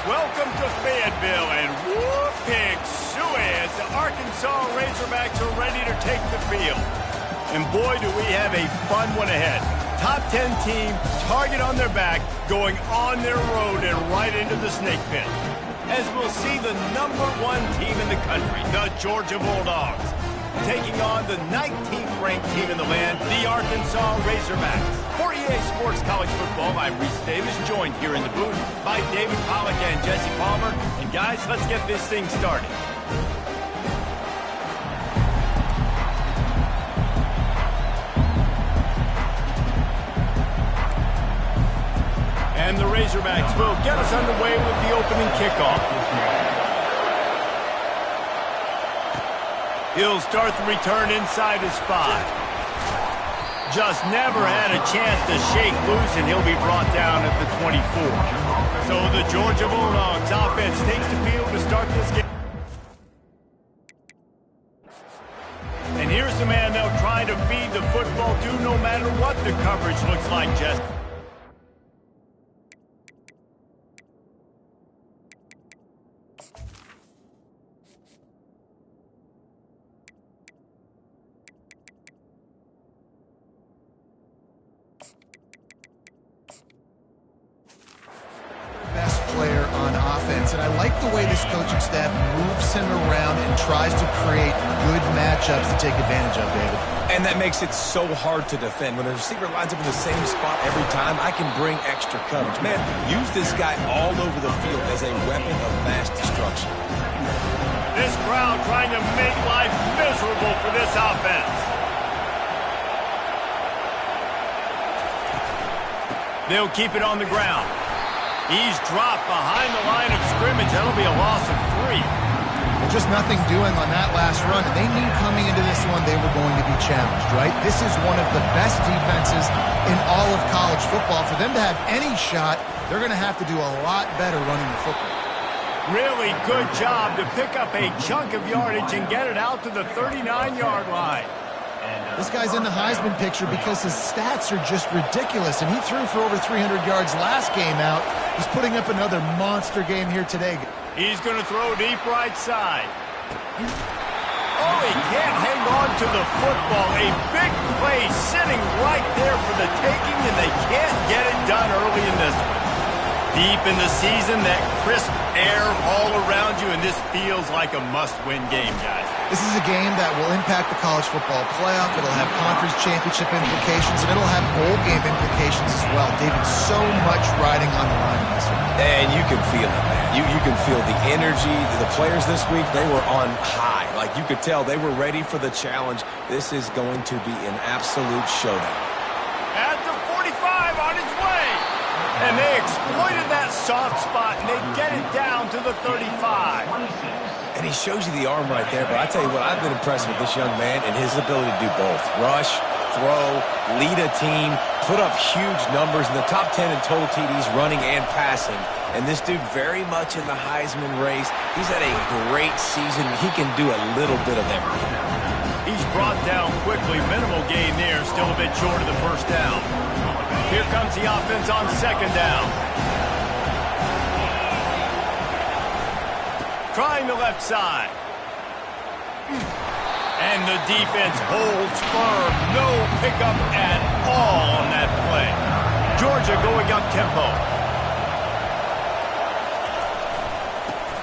welcome to Fayetteville, and whoop, pig suey as the Arkansas Razorbacks are ready to take the field. And boy, do we have a fun one ahead. Top 10 team, target on their back, going on their road and right into the snake pit. As we'll see the #1 team in the country, the Georgia Bulldogs, taking on the 19th ranked team in the land, the Arkansas Razorbacks. For EA Sports College Football, I'm Reese Davis, joined here in the booth by David Pollack and Jesse Palmer. And guys, let's get this thing started. And the Razorbacks will get us underway with the opening kickoff. He'll start the return inside his 5. Just never had a chance to shake loose, and he'll be brought down at the 24. So the Georgia Bulldogs offense takes the field to start this game. And here's the man they'll try to feed the football to no matter what the coverage looks like, Jess. Player on offense, and I like the way this coaching staff moves him around and tries to create good matchups to take advantage of, David. And that makes it so hard to defend. When a receiver lines up in the same spot every time, I can bring extra coverage. Man, use this guy all over the field as a weapon of mass destruction. This crowd trying to make life miserable for this offense. They'll keep it on the ground. He's dropped behind the line of scrimmage. That'll be a loss of 3. Just nothing doing on that last run. And they knew coming into this one they were going to be challenged, right? This is one of the best defenses in all of college football. For them to have any shot, they're going to have to do a lot better running the football. Really good job to pick up a chunk of yardage and get it out to the 39-yard line. This guy's in the Heisman picture because his stats are just ridiculous, and he threw for over 300 yards last game out. He's putting up another monster game here today. He's going to throw deep right side. Oh, he can't hang on to the football. A big play sitting right there for the taking, and they can't get it done early in this one. Deep in the season, that crisp air all around you, and this feels like a must-win game, guys. This is a game that will impact the college football playoff. It'll have conference championship implications, and it'll have bowl game implications as well. David, so much riding on the line in this one. And you can feel it, man. You can feel the energy. The players this week, they were on high. Like, you could tell they were ready for the challenge. This is going to be an absolute showdown. At the 45 on his way. And they exploited that soft spot, and they get it down to the 35. And he shows you the arm right there, but I tell you what, I've been impressed with this young man and his ability to do both. Rush, throw, lead a team, put up huge numbers in the top 10 in total TDs running and passing. And this dude very much in the Heisman race. He's had a great season. He can do a little bit of everything. He's brought down quickly. Minimal gain there. Still a bit short of the first down. Here comes the offense on second down. Trying the left side. And the defense holds firm. No pickup at all on that play. Georgia going up tempo.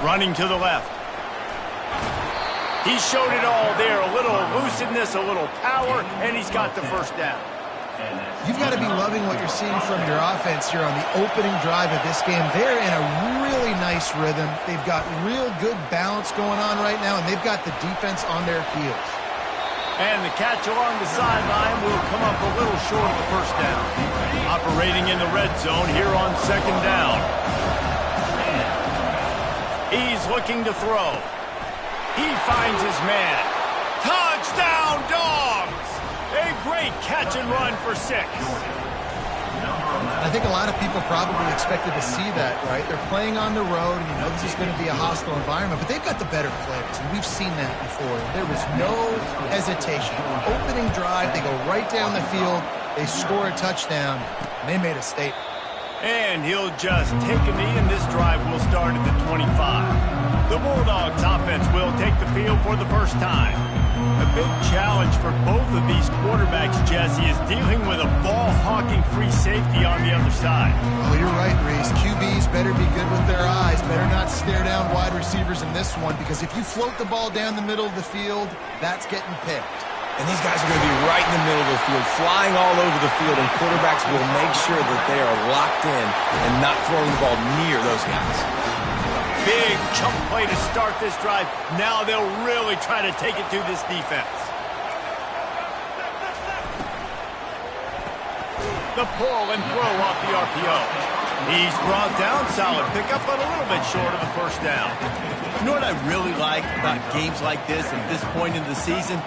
Running to the left. He showed it all there. A little elusiveness, a little power, and he's got the first down. You've got to be loving what you're seeing from your offense here on the opening drive of this game. They're in a really nice rhythm. They've got real good balance going on right now, and they've got the defense on their heels. And the catch along the sideline will come up a little short of the first down. Operating in the red zone here on second down. He's looking to throw. He finds his man. Touchdown, Dogs! A great catch and run for 6. I think a lot of people probably expected to see that, right? They're playing on the road, and you know this is going to be a hostile environment, but they've got the better players, and we've seen that before. There was no hesitation. Opening drive, they go right down the field, they score a touchdown, and they made a statement. And he'll just take a knee, and this drive will start at the 25. The Bulldogs offense will take the field for the first time. A big challenge for both of these quarterbacks, Jesse, is dealing with a ball-hawking free safety on the other side. Oh, you're right, Reese. QBs better be good with their eyes. Better not stare down wide receivers in this one, because if you float the ball down the middle of the field, that's getting picked. And these guys are going to be right in the middle of the field, flying all over the field, and quarterbacks will make sure that they are locked in and not throwing the ball near those guys. Big chunk play to start this drive. Now they'll really try to take it to this defense. The pull and throw off the RPO. He's brought down, solid pickup, but a little bit short of a first down. You know what I really like about games like this at this point in the season?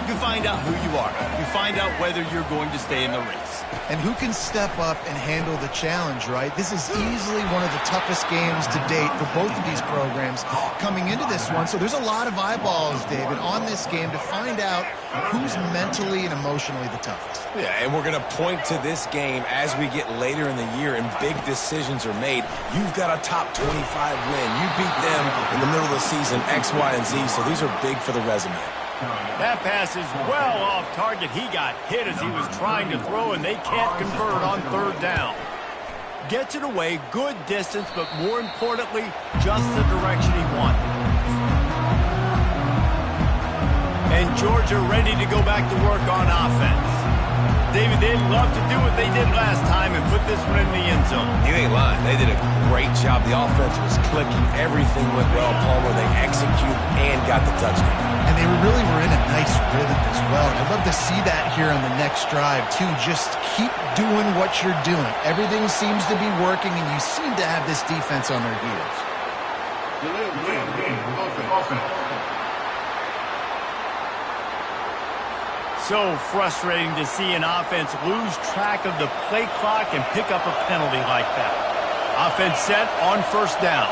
You find out who you are. You find out whether you're going to stay in the race. And who can step up and handle the challenge, right? This is easily one of the toughest games to date for both of these programs coming into this one. So there's a lot of eyeballs, David, on this game to find out who's mentally and emotionally the toughest. Yeah, and we're going to point to this game as we get later in the year and big decisions are made. You've got a top 25 win. You beat them in the middle of the season, X, Y, and Z, so these are big for the resume. That pass is well off target. He got hit as he was trying to throw, and they can't convert on third down. Gets it away, good distance, but more importantly, just the direction he wanted. And Georgia ready to go back to work on offense. David, they'd love to do what they did last time and put this one in the end zone. You ain't lying. They did a great job. The offense was clicking. Everything went well. Palmer, they executed and got the touchdown. And they really were in a nice rhythm as well. And I'd love to see that here on the next drive, too. Just keep doing what you're doing. Everything seems to be working, and you seem to have this defense on their heels. So frustrating to see an offense lose track of the play clock and pick up a penalty like that. Offense set on first down.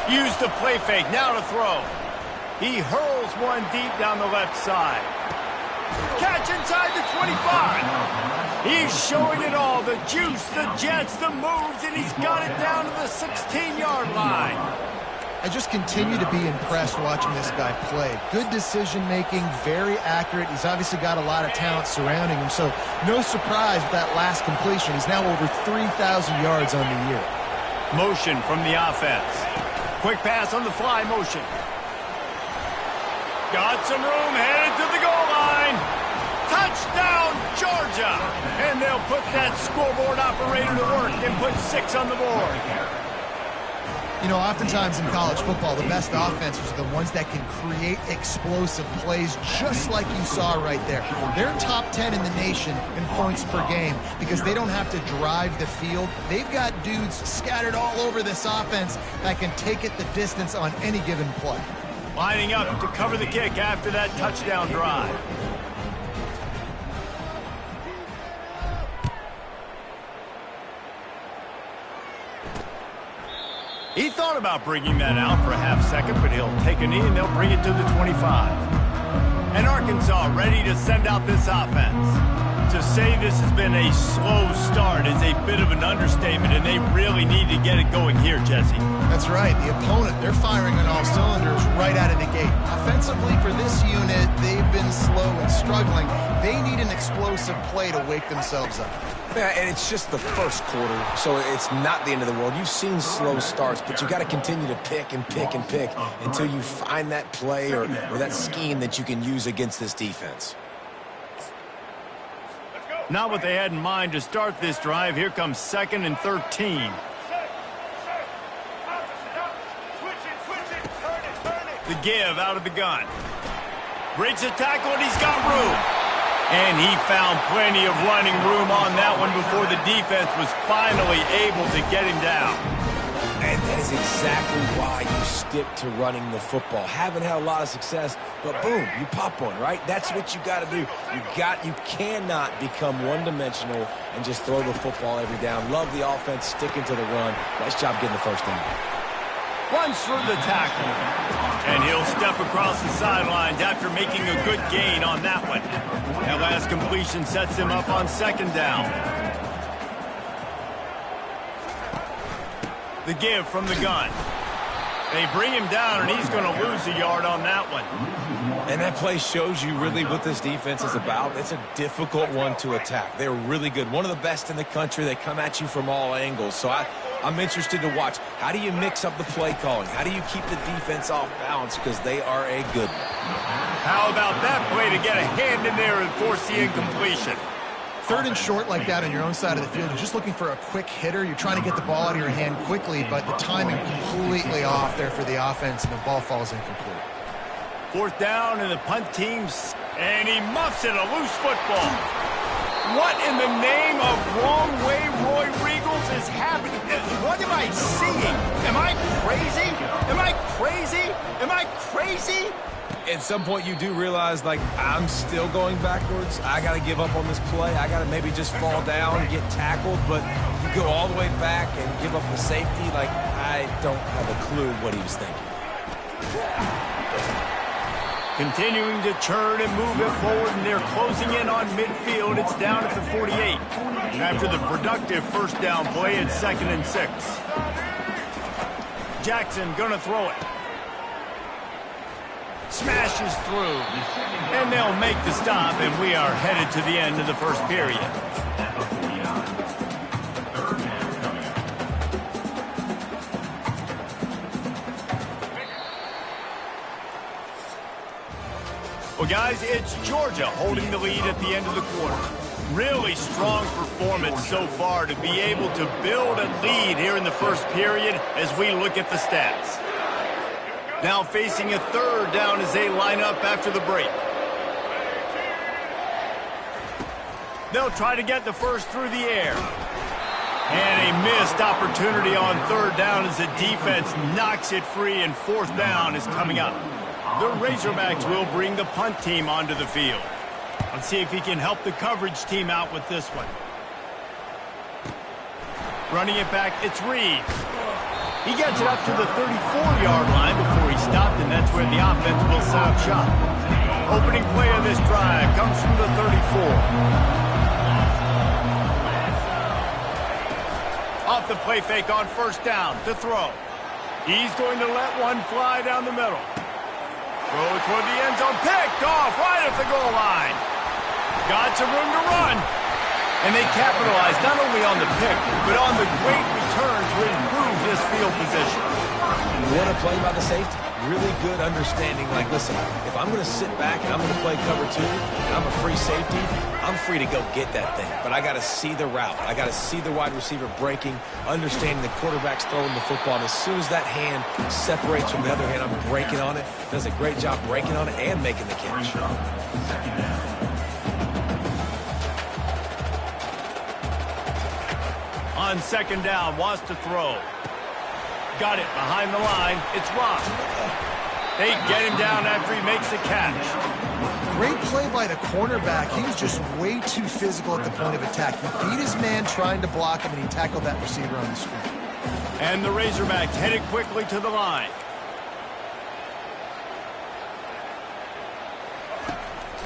Use the play fake, now to throw. He hurls one deep down the left side. Catch inside the 25. He's showing it all, the juice, the jets, the moves, and he's got it down to the 16-yard line. I just continue to be impressed watching this guy play. Good decision-making, very accurate. He's obviously got a lot of talent surrounding him, so no surprise with that last completion. He's now over 3,000 yards on the year. Motion from the offense. Quick pass on the fly motion. Got some room, headed to the goal line. Touchdown, Georgia! And they'll put that scoreboard operator to work and put 6 on the board. You know, oftentimes in college football, the best offenses are the ones that can create explosive plays, just like you saw right there. They're top 10 in the nation in points per game because they don't have to drive the field. They've got dudes scattered all over this offense that can take it the distance on any given play. Lining up to cover the kick after that touchdown drive. He thought about bringing that out for a half second, but he'll take a knee and they'll bring it to the 25. And Arkansas ready to send out this offense. To say this has been a slow start is a bit of an understatement, and they really need to get it going here, Jesse. That's right. The opponent, they're firing on all cylinders right out of the gate. Offensively for this unit, they've been slow and struggling. They need an explosive play to wake themselves up. Yeah, and it's just the first quarter, so it's not the end of the world. You've seen slow starts, but you got to continue to pick and pick and pick until you find that play or that scheme that you can use against this defense. Not what they had in mind to start this drive. Here comes 2nd and 13. The give out of the gun. Breaks the tackle, and he's got room. And he found plenty of running room on that one before the defense was finally able to get him down. And that is exactly why you stick to running the football. Haven't had a lot of success, but boom, you pop one, right? That's what you got to do. You cannot become one-dimensional and just throw the football every down. Love the offense, sticking to the run. Nice job getting the first down. Runs through the tackle. And he'll step across the sidelines after making a good gain on that one. That last completion sets him up on 2nd down. The give from the gun. They bring him down, and he's going to lose a yard on that one. And that play shows you really what this defense is about. It's a difficult one to attack. They're really good. One of the best in the country. They come at you from all angles. So I'm interested to watch. How do you mix up the play calling? How do you keep the defense off balance? Because they are a good one. How about that play to get a hand in there and force the incompletion? 3rd and short like that on your own side of the field, you're just looking for a quick hitter. You're trying to get the ball out of your hand quickly, but the timing completely off there for the offense, and the ball falls incomplete. 4th down, and the punt team's, and he muffs it, a loose football. What in the name of wrong way Roy Regals is happening? What am I seeing? Am I crazy? Am I crazy? Am I crazy? At some point, you do realize, like, I'm still going backwards. I got to give up on this play. I got to maybe just fall down and get tackled. But you go all the way back and give up the safety. Like, I don't have a clue what he was thinking. Continuing to churn and move it forward, and they're closing in on midfield. It's down at the 48. After the productive 1st down play, it's 2nd and 6. Jackson gonna throw it. Smashes through, and they'll make the stop, and we are headed to the end of the 1st period. Well, guys, it's Georgia holding the lead at the end of the quarter. Really strong performance so far to be able to build a lead here in the 1st period as we look at the stats. Now facing a 3rd down as they line up after the break. They'll try to get the first through the air. And a missed opportunity on 3rd down as the defense knocks it free, and 4th down is coming up. The Razorbacks will bring the punt team onto the field. Let's see if he can help the coverage team out with this one. Running it back, it's Reeves. He gets it up to the 34-yard line before he stopped, and that's where the offense will set up shop. Opening play of this drive comes from the 34. Off the play fake on 1st down to throw. He's going to let one fly down the middle. Throw toward the end zone, picked off right at the goal line. Got some room to run. And they capitalized not only on the pick, but on the great return to improve this field position. What a play by the safety. Really good understanding. Like, listen, if I'm going to sit back and I'm going to play cover 2, and I'm a free safety, I'm free to go get that thing. But I got to see the route. I got to see the wide receiver breaking, understanding the quarterback's throwing the football. And as soon as that hand separates from the other hand, I'm breaking on it. Does a great job breaking on it and making the catch. On 2nd down, wants to throw. Got it behind the line. It's Rock. They get him down after he makes the catch. Great play by the cornerback. He was just way too physical at the point of attack. He beat his man trying to block him, and he tackled that receiver on the screen. And the Razorbacks headed quickly to the line.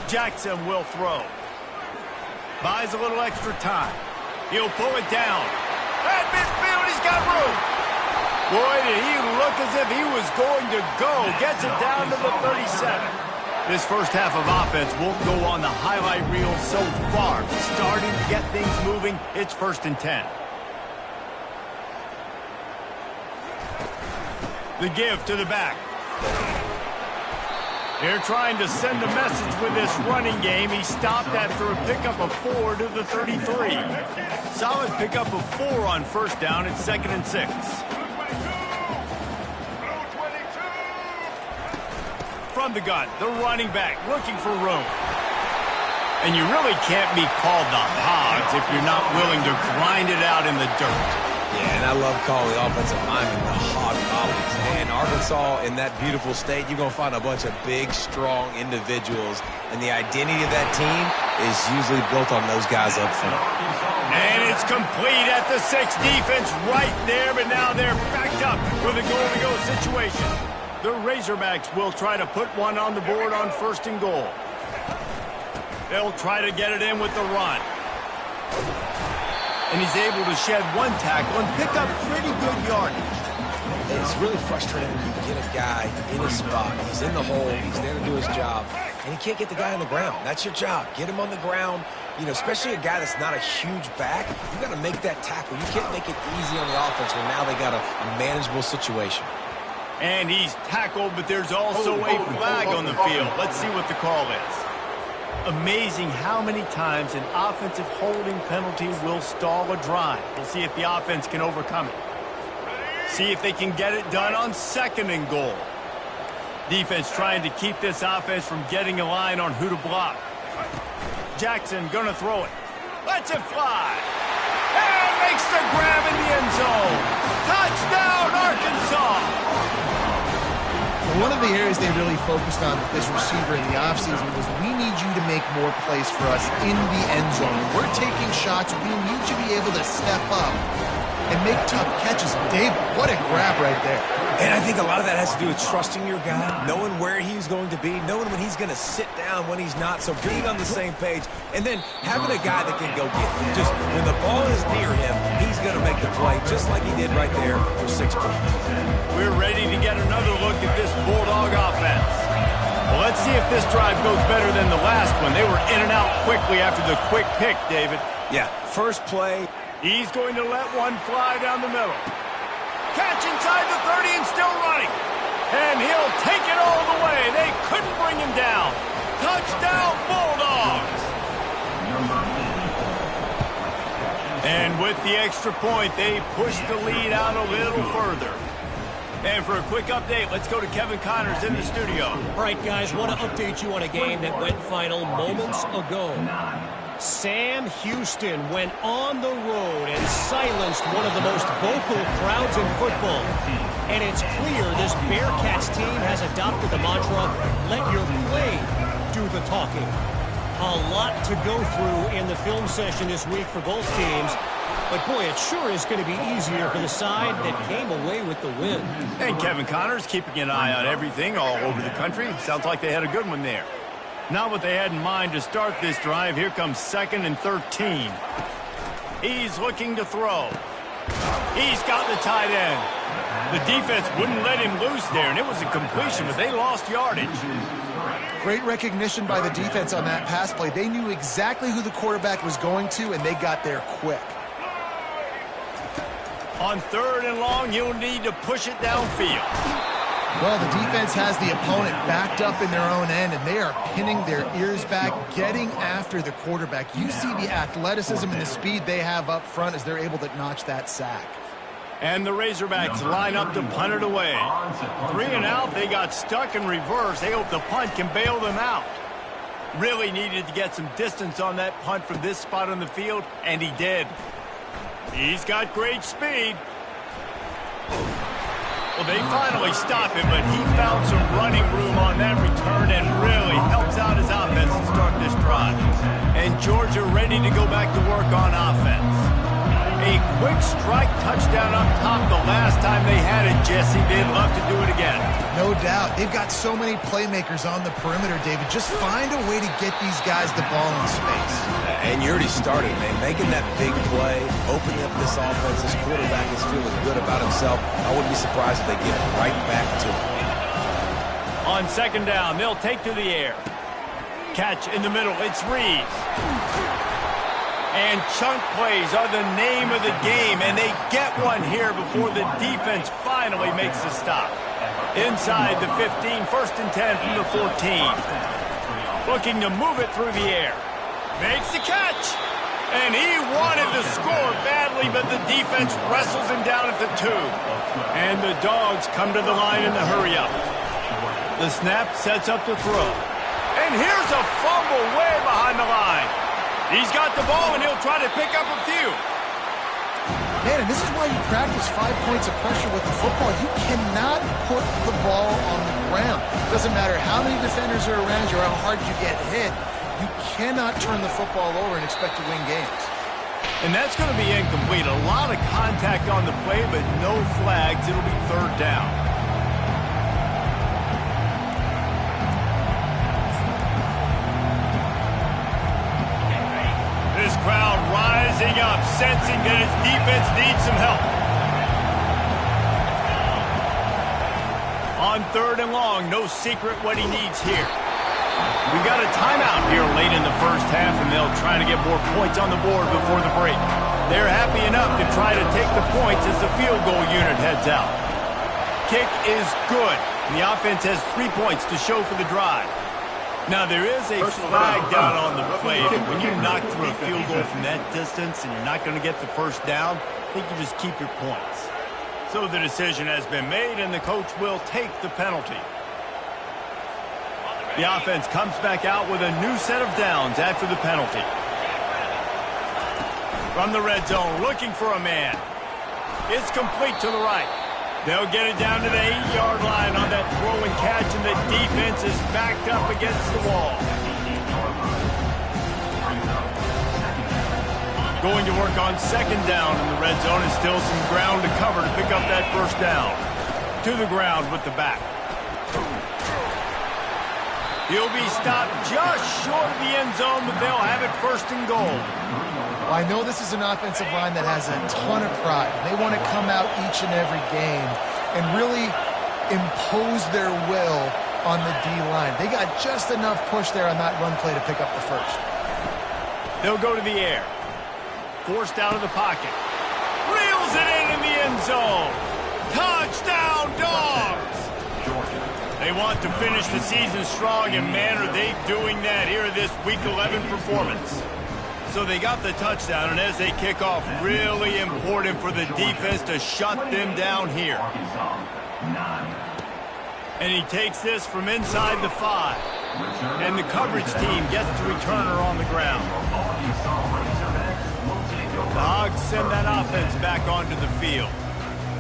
Jackson will throw. Buys a little extra time. He'll pull it down. At midfield, he's got room. Boy, did he look as if he was going to go. Gets it down to the 37. This 1st half of offense won't go on the highlight reel so far. Starting to get things moving. It's 1st and 10. The give to the back. They're trying to send a message with this running game. He stopped after a pickup of 4 to the 33. Solid pickup of 4 on 1st down. It's 2nd and 6. From the gun, the running back looking for room. And you really can't be called the Hogs if you're not willing to grind it out in the dirt. Yeah, and I love calling the offensive linemen the Hog Mollies. And Arkansas, in that beautiful state, you're going to find a bunch of big, strong individuals. And the identity of that team is usually built on those guys up front. And it's complete at the 6. Defense right there, but now they're backed up with a goal-to-go situation. The Razorbacks will try to put one on the board on 1st and goal. They'll try to get it in with the run. and he's able to shed one tackle and pick up pretty good yardage. It's really frustrating when you get a guy in his spot. He's in the hole. He's there to do his job. And he can't get the guy on the ground. That's your job. Get him on the ground. You know, especially a guy that's not a huge back. You got to make that tackle. You can't make it easy on the offense when now they got a manageable situation. And he's tackled, but there's also a flag on the field. Let's see what the call is. Amazing how many times an offensive holding penalty will stall a drive. We'll see if the offense can overcome it. See if they can get it done on 2nd and goal. Defense trying to keep this offense from getting a line on who to block. Jackson gonna throw it. Lets it fly. And makes the grab in the end zone. Touchdown, Arkansas! One of the areas they really focused on with this receiver in the offseason was we need you to make more plays for us in the end zone. When we're taking shots, we need you to be able to step up and make tough catches. David, what a grab right there. And I think a lot of that has to do with trusting your guy, knowing where he's going to be, knowing when he's going to sit down, when he's not. So being on the same page, and then having a guy that can go get him. Just when the ball is near him, he's going to make the play, just like he did right there for 6 points. We're ready to get another look at this Bulldog offense. Well, let's see if this drive goes better than the last one. They were in and out quickly after the quick pick, David. Yeah, first play. He's going to let one fly down the middle. Catch inside the 30 and still running. And he'll take it all the way. They couldn't bring him down. Touchdown, Bulldogs. And with the extra point, they push the lead out a little further. And for a quick update, let's go to Kevin Connors in the studio. All right, guys, want to update you on a game that went final moments ago. Sam Houston went on the road and silenced one of the most vocal crowds in football. And it's clear this Bearcats team has adopted the mantra, let your play do the talking. A lot to go through in the film session this week for both teams. But, boy, it sure is going to be easier for the side that came away with the win. And Kevin Connors keeping an eye on everything all over the country. Sounds like they had a good one there. Not what they had in mind to start this drive. Here comes 2nd and 13. He's looking to throw. He's got the tight end. The defense wouldn't let him loose there, and it was a completion, but they lost yardage. Great recognition by the defense on that pass play. They knew exactly who the quarterback was going to, and they got there quick. On 3rd and long, you'll need to push it downfield. Well, the defense has the opponent backed up in their own end, and they are pinning their ears back, getting after the quarterback. You see the athleticism and the speed they have up front as they're able to notch that sack. And the Razorbacks line up to punt it away. 3 and out, they got stuck in reverse. They hope the punt can bail them out. Really needed to get some distance on that punt from this spot on the field, and he did. He's got great speed. Well, they finally stop him, but he found some running room on that return and really helps out his offense to start this drive. And Georgia ready to go back to work on offense. A quick strike touchdown up top the last time they had it, Jesse. They'd love to do it again. No doubt. They've got so many playmakers on the perimeter, David. Just find a way to get these guys the ball in space. And you already started, man. Making that big play, opening up this offense. This quarterback is feeling good about himself. I wouldn't be surprised if they get it right back to him. On 2nd down, they'll take to the air. Catch in the middle. It's Reeves. And chunk plays are the name of the game, and they get one here before the defense finally makes the stop. Inside the 15, 1st and 10 from the 14. Looking to move it through the air. Makes the catch. And he wanted to score badly, but the defense wrestles him down at the 2. And the Dogs come to the line in the hurry-up. The snap sets up the throw. And here's a fumble way behind the line. He's got the ball, and he'll try to pick up a few. Man, and this is why you practice 5 points of pressure with the football. You cannot put the ball on the ground. Doesn't matter how many defenders are around you or how hard you get hit. You cannot turn the football over and expect to win games. And that's going to be incomplete. A lot of contact on the play, but no flags. It'll be 3rd down. This crowd rising up, sensing that his defense needs some help. On 3rd and long, no secret what he needs here. We got a timeout here late in the first half, and they'll try to get more points on the board before the break. They're happy enough to try to take the points as the field goal unit heads out. Kick is good. The offense has 3 points to show for the drive. Now, there is a flag down on the play, but when you knock through a field goal from that distance and you're not going to get the first down, I think you just keep your points. So the decision has been made, and the coach will take the penalty. The offense comes back out with a new set of downs after the penalty. From the red zone, looking for a man. It's complete to the right. They'll get it down to the 8-yard line on that throw and catch, and the defense is backed up against the wall. Going to work on 2nd down in the red zone, and still some ground to cover to pick up that first down. To the ground with the back. He'll be stopped just short of the end zone, but they'll have it 1st and goal. Well, I know this is an offensive line that has a ton of pride. They want to come out each and every game and really impose their will on the D-line. They got just enough push there on that run play to pick up the first. They'll go to the air. Forced out of the pocket. Reels it in the end zone. Touchdown, Dogs! They want to finish the season strong, and man, are they doing that here in this Week 11 performance. So they got the touchdown, and as they kick off, really important for the defense to shut them down here. And he takes this from inside the 5. And the coverage team gets the returner on the ground. The Hogs send that offense back onto the field.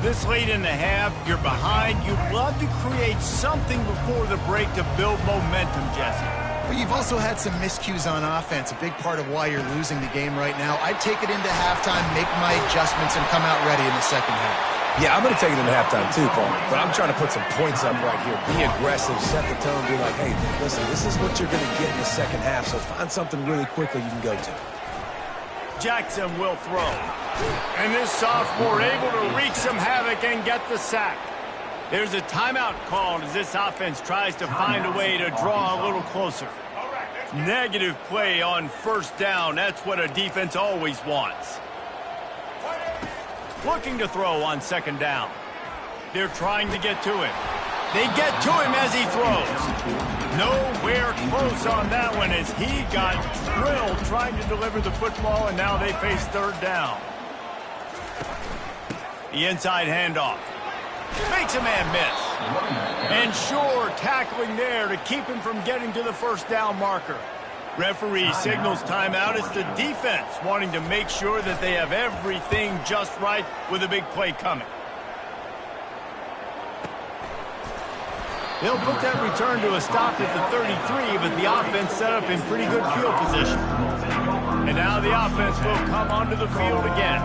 This late in the half, you're behind. You'd love to create something before the break to build momentum, Jesse. But you've also had some miscues on offense, a big part of why you're losing the game right now. I'd take it into halftime, make my adjustments, and come out ready in the second half. Yeah, I'm going to take it into halftime too, Paul. But I'm trying to put some points up right here. Be aggressive, set the tone, be like, hey, listen, this is what you're going to get in the second half, so find something really quickly you can go to. Jackson will throw. And this sophomore able to wreak some havoc and get the sack. There's a timeout called as this offense tries to find a way to draw a little closer. Negative play on 1st down. That's what a defense always wants. Looking to throw on 2nd down. They're trying to get to him. They get to him as he throws. Nowhere close on that one as he got drilled trying to deliver the football, and now they face 3rd down. The inside handoff. Makes a man miss. And sure, tackling there to keep him from getting to the 1st down marker. Referee signals timeout. It's the defense wanting to make sure that they have everything just right with a big play coming. They'll put that return to a stop at the 33, but the offense set up in pretty good field position. And now the offense will come onto the field again.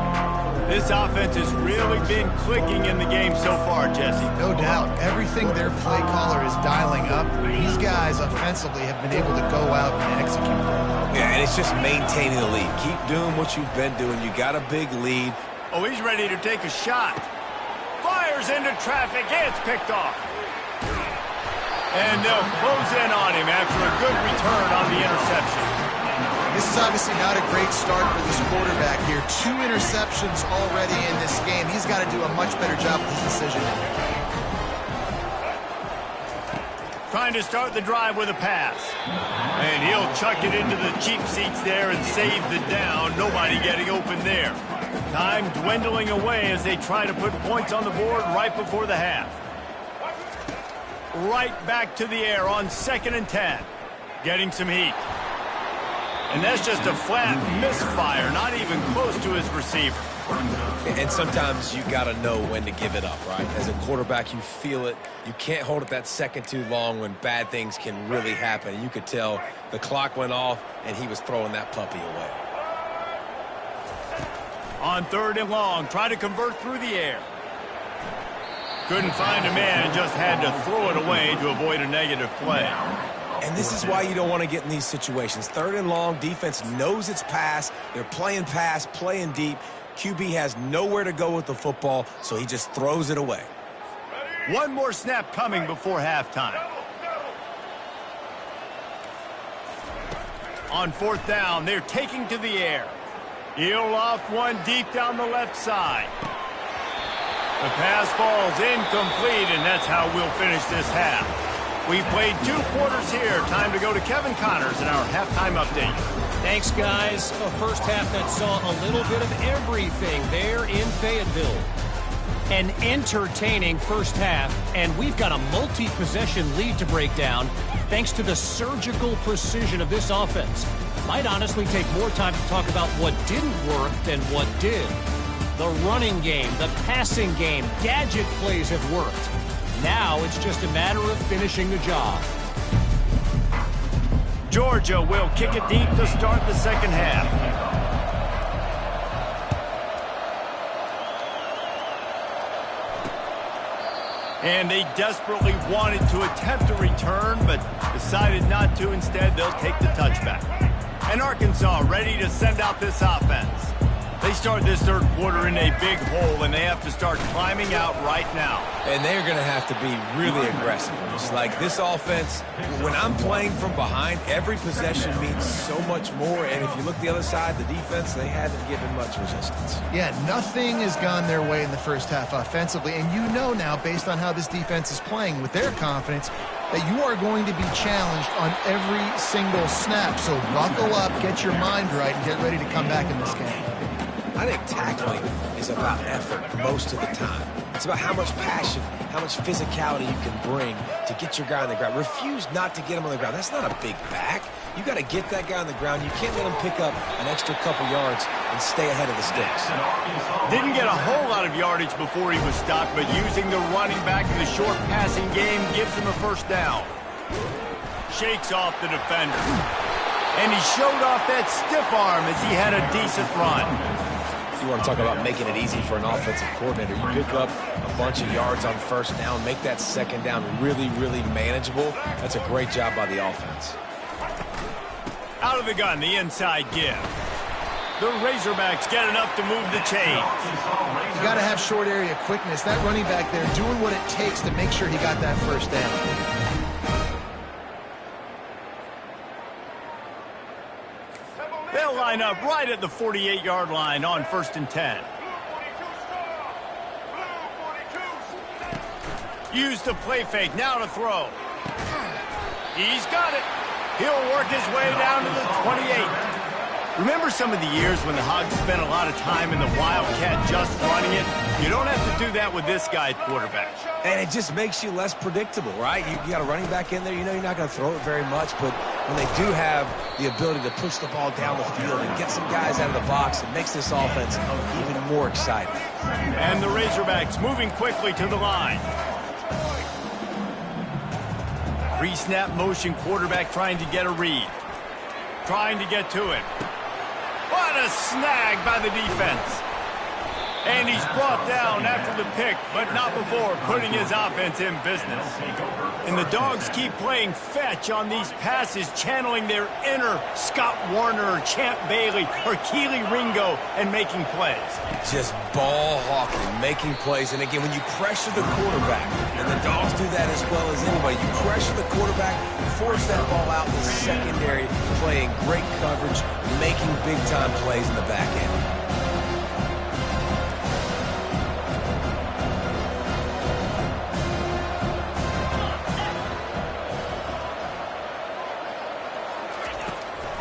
This offense has really been clicking in the game so far, Jesse. No doubt. Everything their play caller is dialing up, these guys offensively have been able to go out and execute. Yeah, and it's just maintaining the lead. Keep doing what you've been doing. You got a big lead. Oh, he's ready to take a shot. Fires into traffic. It's picked off. And they'll close in on him after a good return on the interception. This is obviously not a great start for this quarterback here. 2 interceptions already in this game. He's got to do a much better job with his decision. Trying to start the drive with a pass. And he'll chuck it into the cheap seats there and save the down. Nobody getting open there. Time dwindling away as they try to put points on the board right before the half. Right back to the air on 2nd and 10. Getting some heat. And that's just a flat misfire, not even close to his receiver. And sometimes you got to know when to give it up, right? As a quarterback, you feel it. You can't hold it that second too long when bad things can really happen. You could tell the clock went off, and he was throwing that puppy away. On 3rd and long, try to convert through the air. Couldn't find a man and just had to throw it away to avoid a negative play. And this is why you don't want to get in these situations. 3rd and long, defense knows it's pass. They're playing pass, playing deep. QB has nowhere to go with the football, so he just throws it away. One more snap coming before halftime. On 4th down, they're taking to the air. He'll loft one deep down the left side. The pass falls incomplete, and that's how we'll finish this half. We've played 2 quarters here. Time to go to Kevin Connors in our halftime update. Thanks, guys. A first half that saw a little bit of everything there in Fayetteville. An entertaining first half, and we've got a multi-possession lead to break down thanks to the surgical precision of this offense. Might honestly take more time to talk about what didn't work than what did. The running game, the passing game, gadget plays have worked. Now it's just a matter of finishing the job. Georgia will kick it deep to start the second half. And they desperately wanted to attempt a return, but decided not to. Instead, they'll take the touchback. And Arkansas ready to send out this offense. They start this 3rd quarter in a big hole, and they have to start climbing out right now. And they're going to have to be really aggressive. It's like this offense, when I'm playing from behind, every possession means so much more. And if you look the other side, the defense, they haven't given much resistance. Yeah, nothing has gone their way in the first half offensively. And you know now, based on how this defense is playing with their confidence, that you are going to be challenged on every single snap. So buckle up, get your mind right, and get ready to come back in this game. I think tackling is about effort most of the time. It's about how much passion, how much physicality you can bring to get your guy on the ground. Refuse not to get him on the ground. That's not a big back. You got to get that guy on the ground. You can't let him pick up an extra couple yards and stay ahead of the sticks. Didn't get a whole lot of yardage before he was stopped, but using the running back in the short passing game gives him a first down. Shakes off the defender. And he showed off that stiff arm as he had a decent run. You want to talk about making it easy for an offensive coordinator. You pick up a bunch of yards on first down, make that second down really, really manageable. That's a great job by the offense. Out of the gun, the inside give. The Razorbacks get enough to move the chains. You got to have short area quickness. That running back there doing what it takes to make sure he got that first down. They'll line up right at the 48-yard line on 1st and 10. Use the play fake, now to throw. He's got it. He'll work his way down to the 28. Remember some of the years when the Hogs spent a lot of time in the Wildcat just running it? You don't have to do that with this guy at quarterback. And it just makes you less predictable, right? You got a running back in there. You know you're not going to throw it very much, but when they do have the ability to push the ball down the field and get some guys out of the box, it makes this offense even more exciting. And the Razorbacks moving quickly to the line. Pre-snap motion, quarterback trying to get a read. Trying to get to him. What a snag by the defense. And he's brought down after the pick, but not before putting his offense in business. And the Dogs keep playing fetch on these passes, channeling their inner Scott Warner, Champ Bailey, or Keely Ringo, and making plays. Just ball hawking, making plays. And again, when you pressure the quarterback, and the Dogs do that as well as anybody, you pressure the quarterback, force that ball out in the secondary, playing great coverage, making big-time plays in the back end.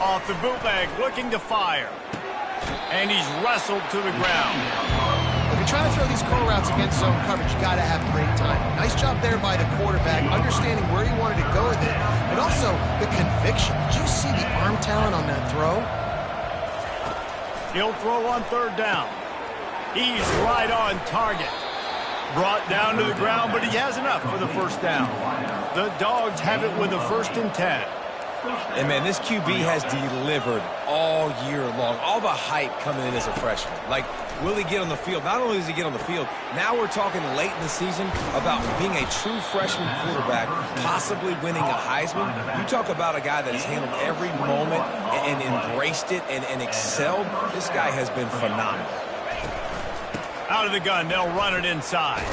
Off the bootleg, looking to fire. And he's wrestled to the ground. If you're trying to throw these curl routes against zone coverage, you got to have great time. Nice job there by the quarterback, understanding where he wanted to go with it, and also the conviction. Did you see the arm talent on that throw? He'll throw on 3rd down. He's right on target. Brought down to the ground, but he has enough for the first down. The Dogs have it with a 1st and 10. And, man, this QB has delivered all year long. All the hype coming in as a freshman. Like, will he get on the field? Not only does he get on the field, now we're talking late in the season about being a true freshman quarterback, possibly winning a Heisman. You talk about a guy that has handled every moment and embraced it and excelled. This guy has been phenomenal. Out of the gun, they'll run it inside.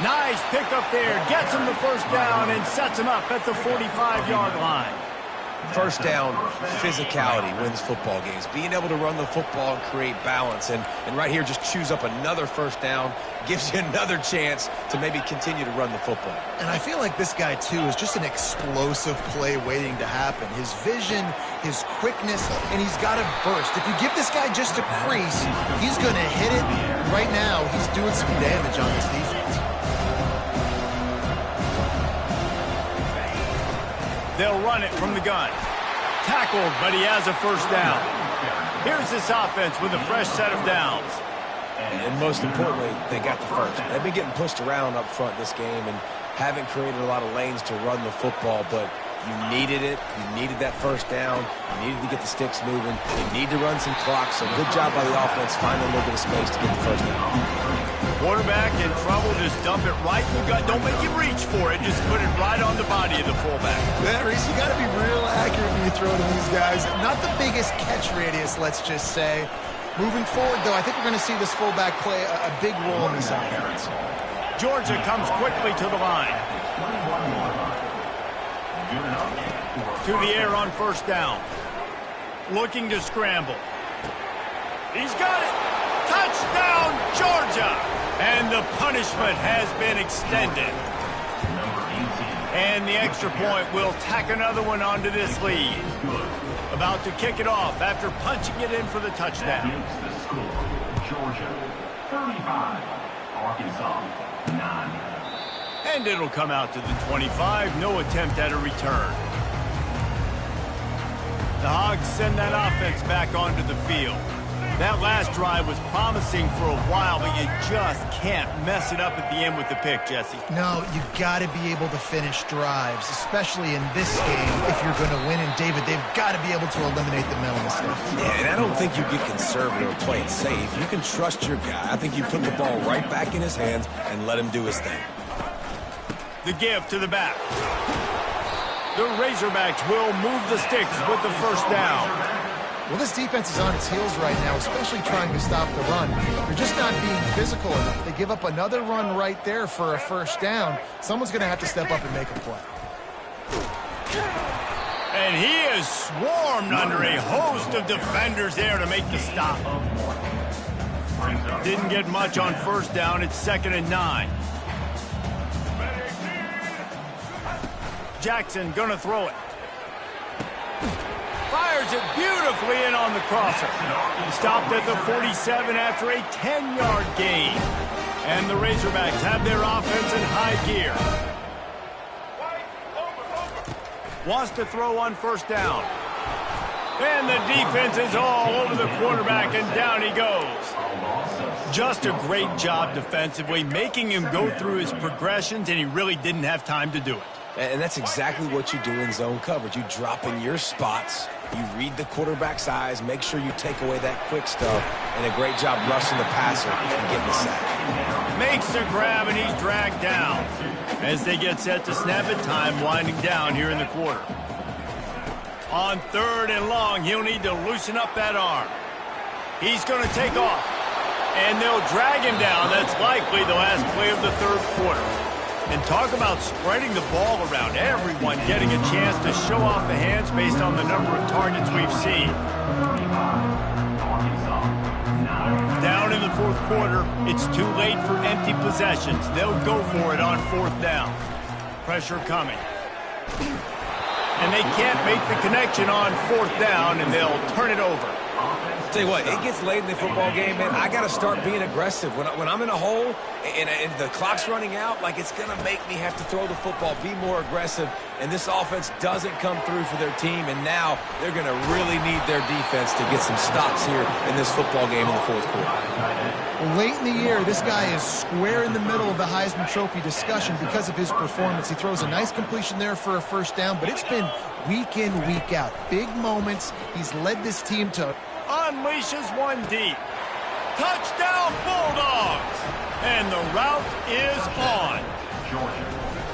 Nice pickup there. Gets him the first down and sets him up at the 45-yard line. First down, physicality wins football games. Being able to run the football and create balance. And right here, just choose up another first down. Gives you another chance to maybe continue to run the football. And I feel like this guy, too, is just an explosive play waiting to happen. His vision, his quickness, and he's got a burst. If you give this guy just a crease, he's going to hit it. Right now, he's doing some damage on this defense. They'll run it from the gun. Tackled, but he has a first down. Here's this offense with a fresh set of downs. And most importantly, they got the first. They've been getting pushed around up front this game and haven't created a lot of lanes to run the football, but you needed it. You needed that first down. You needed to get the sticks moving. You need to run some clock, so good job by the offense finding a little bit of space to get the first down. Quarterback in trouble, just dump it right in the gut. Don't make him reach for it. Just put it right on the body of the fullback. Yeah, Reese, you got to be real accurate when you throw to these guys. Not the biggest catch radius, let's just say. Moving forward, though, I think we're going to see this fullback play a big role in this offense. Georgia comes quickly to the line. To the air on first down. Looking to scramble. He's got it. Touchdown, Georgia! And the punishment has been extended. And the extra point will tack another one onto this lead. About to kick it off after punching it in for the touchdown. Georgia 35, Arkansas 9. And it'll come out to the 25. No attempt at a return. The Hogs send that offense back onto the field. That last drive was promising for a while, but you just can't mess it up at the end with the pick, Jesse. No, you got to be able to finish drives, especially in this game if you're going to win. And, David, they've got to be able to eliminate the mental mistakes. Yeah, and I don't think you get conservative or play it safe. You can trust your guy. I think you put the ball right back in his hands and let him do his thing. The give to the back. The Razorbacks will move the sticks with the first down. Well, this defense is on its heels right now, especially trying to stop the run. They're just not being physical enough. They give up another run right there for a first down. Someone's going to have to step up and make a play. And he is swarmed under a host of defenders there to make the stop. Didn't get much on first down. It's 2nd and 9. Jackson gonna throw it. Fires it beautifully in on the crosser. Stopped at the 47 after a 10-yard gain. And the Razorbacks have their offense in high gear. Wants to throw on first down. And the defense is all over the quarterback, and down he goes. Just a great job defensively, making him go through his progressions, and he really didn't have time to do it. And that's exactly what you do in zone coverage. You drop in your spots, you read the quarterback's eyes, make sure you take away that quick stuff, and a great job rushing the passer and getting the sack. Makes the grab, and he's dragged down. As they get set to snap it, time winding down here in the quarter. On 3rd and long, he'll need to loosen up that arm. He's going to take off, and they'll drag him down. That's likely the last play of the 3rd quarter. And talk about spreading the ball around. Everyone getting a chance to show off the hands based on the number of targets we've seen. Down in the 4th quarter, it's too late for empty possessions. They'll go for it on 4th down. Pressure coming. And they can't make the connection on 4th down, and they'll turn it over. Tell you what, it gets late in the football game, man. I got to start being aggressive. When I'm in a hole and the clock's running out, like, it's going to make me have to throw the football, be more aggressive, and this offense doesn't come through for their team, and now they're going to really need their defense to get some stops here in this football game in the fourth quarter. Late in the year, this guy is square in the middle of the Heisman Trophy discussion because of his performance. He throws a nice completion there for a first down, but it's been week in, week out. Big moments. He's led this team to... Unleashes one deep. Touchdown Bulldogs! And the route is on.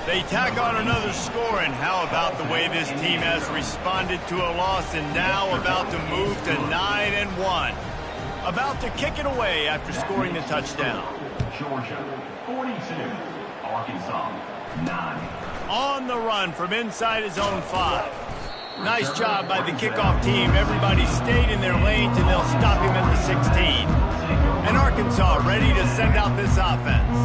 They tack on another score, and how about the way this team has responded to a loss and now about to move to 9-1. About to kick it away after scoring the touchdown. Georgia, 42. Arkansas, 9. On the run from inside his own 5. Nice job by the kickoff team. Everybody stayed in their lanes, and they'll stop him at the 16. And Arkansas ready to send out this offense.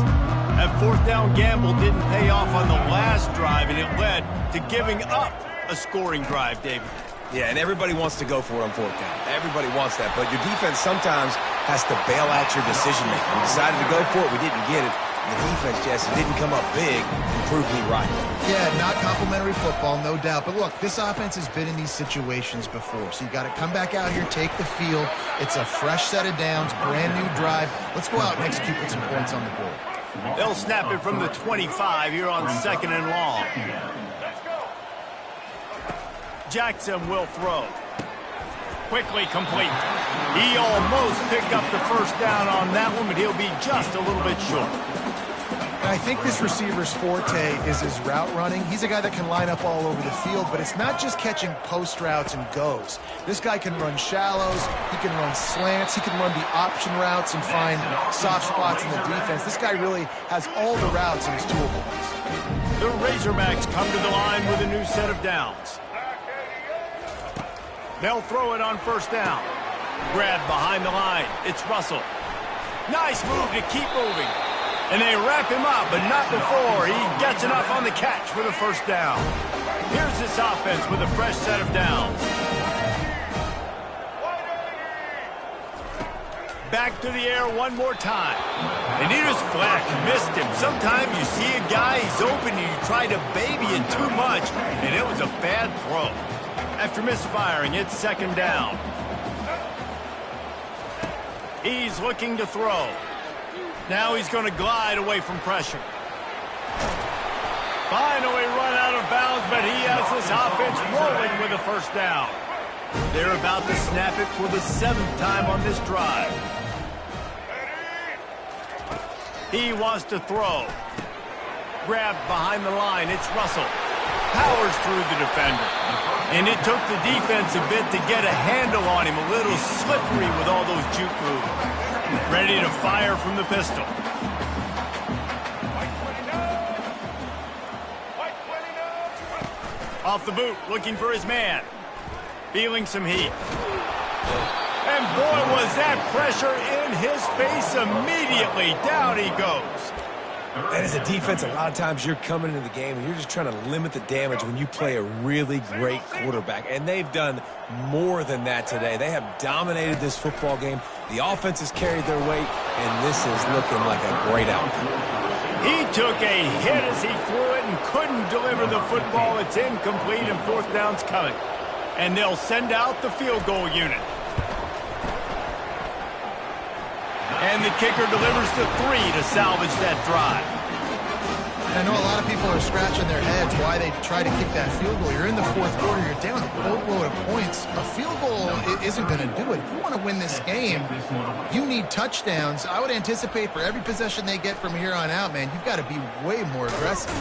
That fourth down gamble didn't pay off on the last drive, and it led to giving up a scoring drive, David. Yeah, and everybody wants to go for it on fourth down. Everybody wants that, but your defense sometimes has to bail out your decision-making. We decided to go for it. We didn't get it. The defense, Jesse, didn't come up big and prove me right. Yeah, not complimentary football, no doubt. But look, this offense has been in these situations before. So you got to come back out here, take the field. It's a fresh set of downs, brand new drive. Let's go out and execute with some points on the board. They'll snap it from the 25 here on 2nd and long. Jackson will throw. Quickly complete. He almost picked up the first down on that one, but he'll be just a little bit short. I think this receiver's forte is his route running. He's a guy that can line up all over the field, but it's not just catching post routes and goes. This guy can run shallows, he can run slants, he can run the option routes and find soft spots in the defense. This guy really has all the routes in his toolbox. The Razorbacks come to the line with a new set of downs. They'll throw it on first down. Grab behind the line. It's Russell. Nice move to keep moving. And they wrap him up, but not before he gets enough on the catch for the first down. Here's this offense with a fresh set of downs. Back to the air one more time. And he just flat missed him. Sometimes you see a guy, he's open, and you try to baby it too much, and it was a bad throw. After misfiring, it's 2nd down. He's looking to throw. Now he's going to glide away from pressure. Finally run out of bounds, but he has this offense rolling with a first down. They're about to snap it for the 7th time on this drive. He wants to throw. Grabbed behind the line, it's Russell. Powers through the defender. And it took the defense a bit to get a handle on him. A little slippery with all those juke moves. Ready to fire from the pistol. Off the boot, looking for his man. Feeling some heat. And boy, was that pressure in his face immediately. Down he goes. And as a defense, a lot of times you're coming into the game and you're just trying to limit the damage when you play a really great quarterback. And they've done more than that today. They have dominated this football game. The offense has carried their weight, and this is looking like a great outcome. He took a hit as he threw it and couldn't deliver the football. It's incomplete, and fourth down's coming. And they'll send out the field goal unit. And the kicker delivers the 3 to salvage that drive. I know a lot of people are scratching their heads why they try to kick that field goal. You're in the fourth quarter. You're down a boatload of points. A field goal isn't going to do it. If you want to win this game, you need touchdowns. I would anticipate for every possession they get from here on out, man, you've got to be way more aggressive.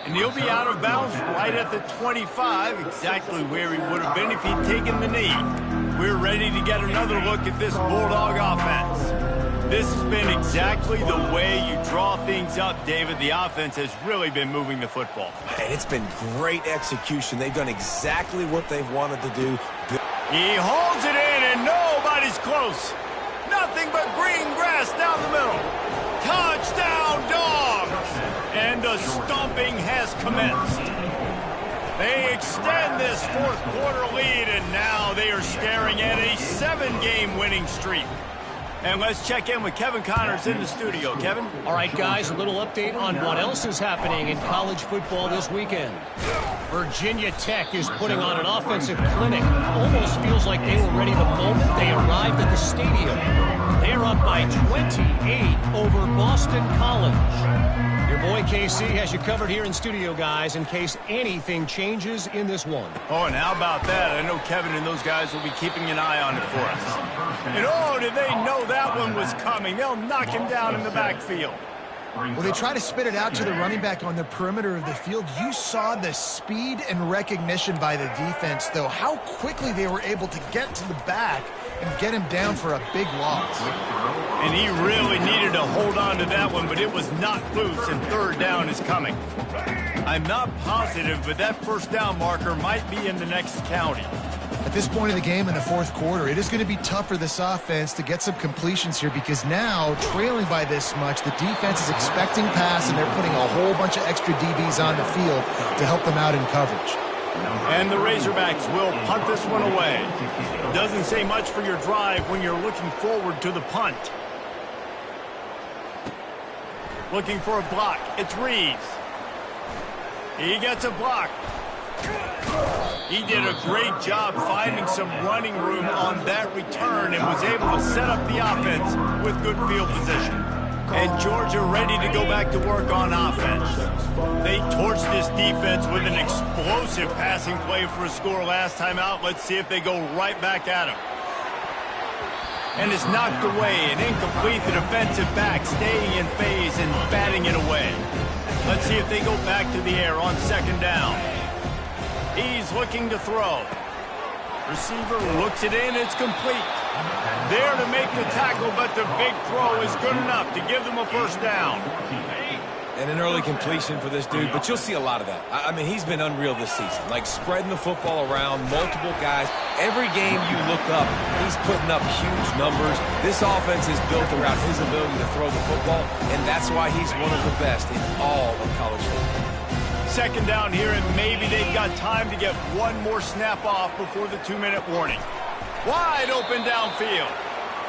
And he'll be out of bounds right at the 25, exactly where he would have been if he'd taken the knee. We're ready to get another look at this Bulldog offense. This has been exactly the way you draw things up, David. The offense has really been moving the football. And it's been great execution. They've done exactly what they've wanted to do. He holds it in, and nobody's close. Nothing but green grass down the middle. Touchdown, Dogs! And the stomping has commenced. They extend this fourth quarter lead, and now they are staring at a 7-game winning streak. And let's check in with Kevin Connors in the studio. Kevin? All right, guys, a little update on what else is happening in college football this weekend. Virginia Tech is putting on an offensive clinic. Almost feels like they were ready the moment they arrived at the stadium. They are up by 28 over Boston College. Your boy KC has you covered here in studio, guys, in case anything changes in this one. Oh, and how about that? I know Kevin and those guys will be keeping an eye on it for us. And oh, did they know that one was coming? They'll knock him down in the backfield. Well, they try to spit it out to the running back on the perimeter of the field. You saw the speed and recognition by the defense, though, how quickly they were able to get to the back and get him down for a big loss. And he really needed to hold on to that one, but it was knocked loose, and third down is coming. I'm not positive, but that first down marker might be in the next county. At this point of the game in the fourth quarter, it is going to be tough for this offense to get some completions here because now, trailing by this much, the defense is expecting pass, and they're putting a whole bunch of extra DBs on the field to help them out in coverage. And the Razorbacks will punt this one away. Doesn't say much for your drive when you're looking forward to the punt. Looking for a block. It's Reeves. He gets a block. He did a great job finding some running room on that return and was able to set up the offense with good field position. And Georgia ready to go back to work on offense. They torched this defense with an explosive passing play for a score last time out. Let's see if they go right back at him. And it's knocked away and incomplete. The defensive back staying in phase and batting it away. Let's see if they go back to the air on second down. He's looking to throw. Receiver looks it in. It's complete. There to make the tackle, but the big throw is good enough to give them a first down. And an early completion for this dude, but you'll see a lot of that. I mean, he's been unreal this season, like spreading the football around, multiple guys. Every game you look up, he's putting up huge numbers. This offense is built around his ability to throw the football, and that's why he's one of the best in all of college football. Second down here, and maybe they've got time to get one more snap off before the 2-minute warning. Wide open downfield.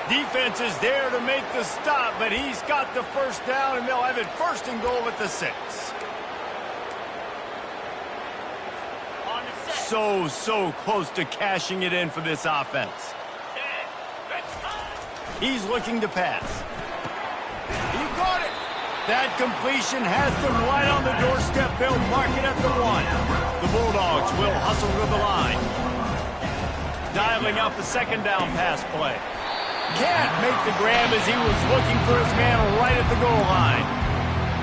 Defense is there to make the stop, but he's got the first down, and they'll have it first and goal at the 6. So close to cashing it in for this offense. He's looking to pass. He got it. That completion has them right on the doorstep. They'll mark it at the 1. The Bulldogs will hustle to the line. Dialing up the second down pass play. Can't make the grab as he was looking for his man right at the goal line.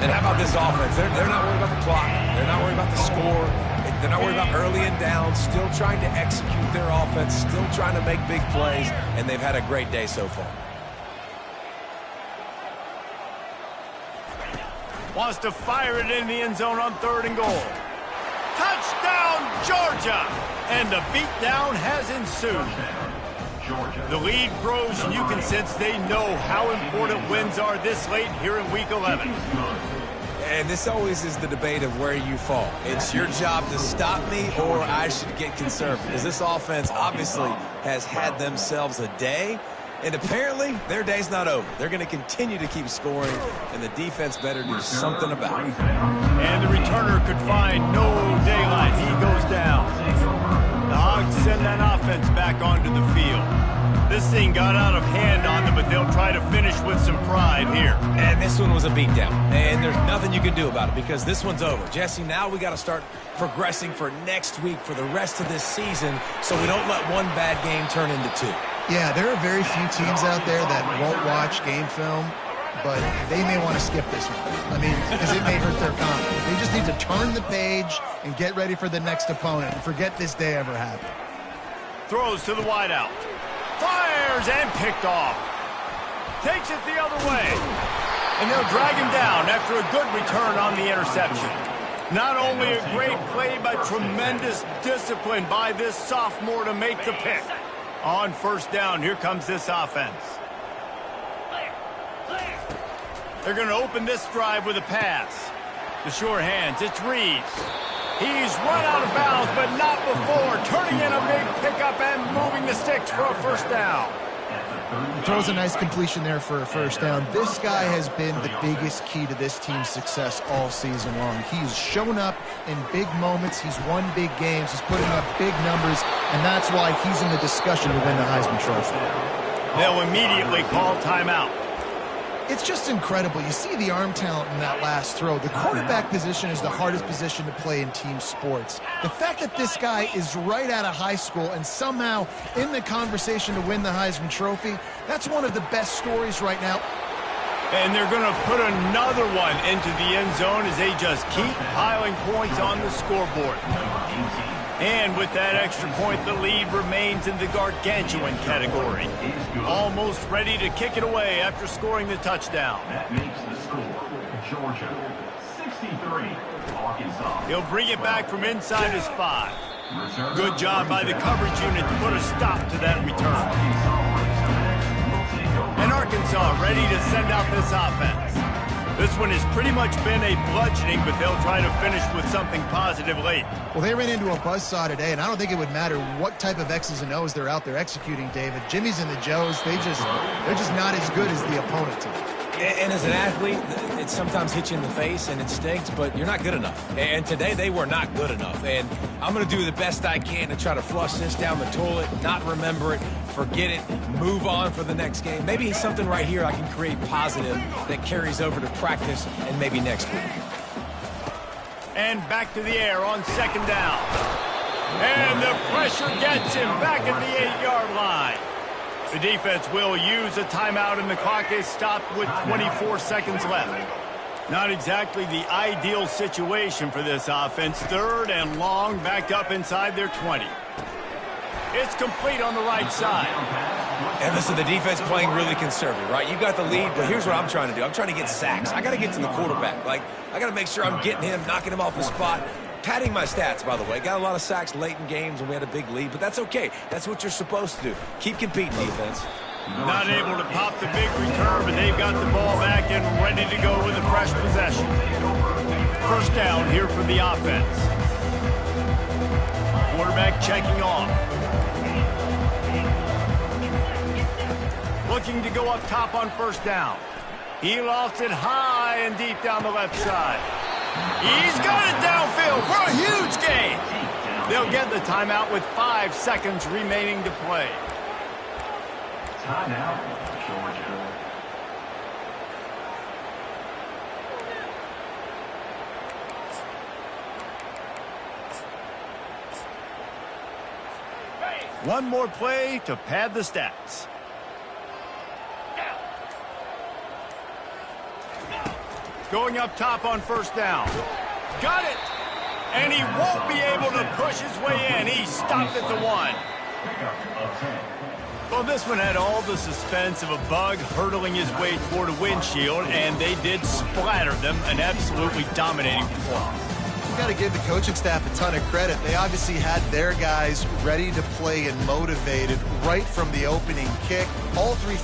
And how about this offense? They're not worried about the clock. They're not worried about the score. They're not worried about early and down. Still trying to execute their offense. Still trying to make big plays. And they've had a great day so far. Wants to fire it in the end zone on third and goal. Touchdown, Georgia! And the beatdown has ensued. The lead grows, and you can sense they know how important wins are this late here in Week 11. And this always is the debate of where you fall. It's your job to stop me, or I should get conservative. Because this offense obviously has had themselves a day, and apparently their day's not over. They're going to continue to keep scoring, and the defense better do something about it. And the returner could find no daylight. He goes down. The Hogs send that offense back onto the field. This thing got out of hand on them, but they'll try to finish with some pride here. And this one was a beatdown, and there's nothing you can do about it because this one's over. Jesse, now we got to start progressing for next week for the rest of this season so we don't let one bad game turn into 2. Yeah, there are very few teams out there that won't watch game film, but they may want to skip this one. I mean, because it may hurt their confidence. They just need to turn the page and get ready for the next opponent and forget this day ever happened. Throws to the wideout. Fires and picked off. Takes it the other way. And they'll drag him down after a good return on the interception. Not only a great play, but tremendous discipline by this sophomore to make the pick. On first down, here comes this offense. They're going to open this drive with a pass. The sure hands, it's Reeves. He's run out of bounds, but not before. Turning in a big pickup and moving the sticks for a first down. Throws a nice completion there for a first down. This guy has been the biggest key to this team's success all season long. He's shown up in big moments. He's won big games. He's putting up big numbers, and that's why he's in the discussion to win the Heisman Trophy. They'll immediately call timeout. It's just incredible. You see the arm talent in that last throw. The quarterback position is the hardest position to play in team sports. The fact that this guy is right out of high school and somehow in the conversation to win the Heisman Trophy, that's one of the best stories right now. And they're going to put another one into the end zone as they just keep piling points on the scoreboard. And with that extra point, the lead remains in the gargantuan category. Almost ready to kick it away after scoring the touchdown. That makes the score Georgia 63, Arkansas. He'll bring it back from inside his 5. Good job by the coverage unit to put a stop to that return. And Arkansas ready to send out this offense. This one has pretty much been a bludgeoning, but they'll try to finish with something positive late. Well, they ran into a buzzsaw today, and I don't think it would matter what type of X's and O's they're out there executing, David. Jimmy's and the Joes, they're just not as good as the opponent team. And as an athlete, it sometimes hits you in the face and it stinks, but you're not good enough. And today they were not good enough. And I'm going to do the best I can to try to flush this down the toilet, not remember it, forget it, move on for the next game. Maybe something right here I can create positive that carries over to practice and maybe next week. And back to the air on second down. And the pressure gets him back at the 8-yard line. The defense will use a timeout, and the clock is stopped with 24 seconds left. Not exactly the ideal situation for this offense. 3rd and long, backed up inside their 20. It's complete on the right side. And listen, the defense playing really conservative, right? You got the lead, but here's what I'm trying to do. I'm trying to get sacks. I got to get to the quarterback. I got to make sure I'm getting him, knocking him off the spot. Padding my stats, by the way. Got a lot of sacks late in games when we had a big lead, but that's okay. That's what you're supposed to do. Keep competing, defense. Not able to pop the big return, but they've got the ball back and ready to go with a fresh possession. First down here for the offense. Quarterback checking off. Looking to go up top on first down. He lofts it high and deep down the left side. He's got it downfield for a huge gain. They'll get the timeout with 5 seconds remaining to play. Timeout, Georgia. One more play to pad the stats. Going up top on first down. Got it! And he won't be able to push his way in. He stopped at the 1. Well, this one had all the suspense of a bug hurtling his way toward a windshield, and they did splatter them. An absolutely dominating performance. You got to give the coaching staff a ton of credit. They obviously had their guys ready to play and motivated right from the opening kick. All 3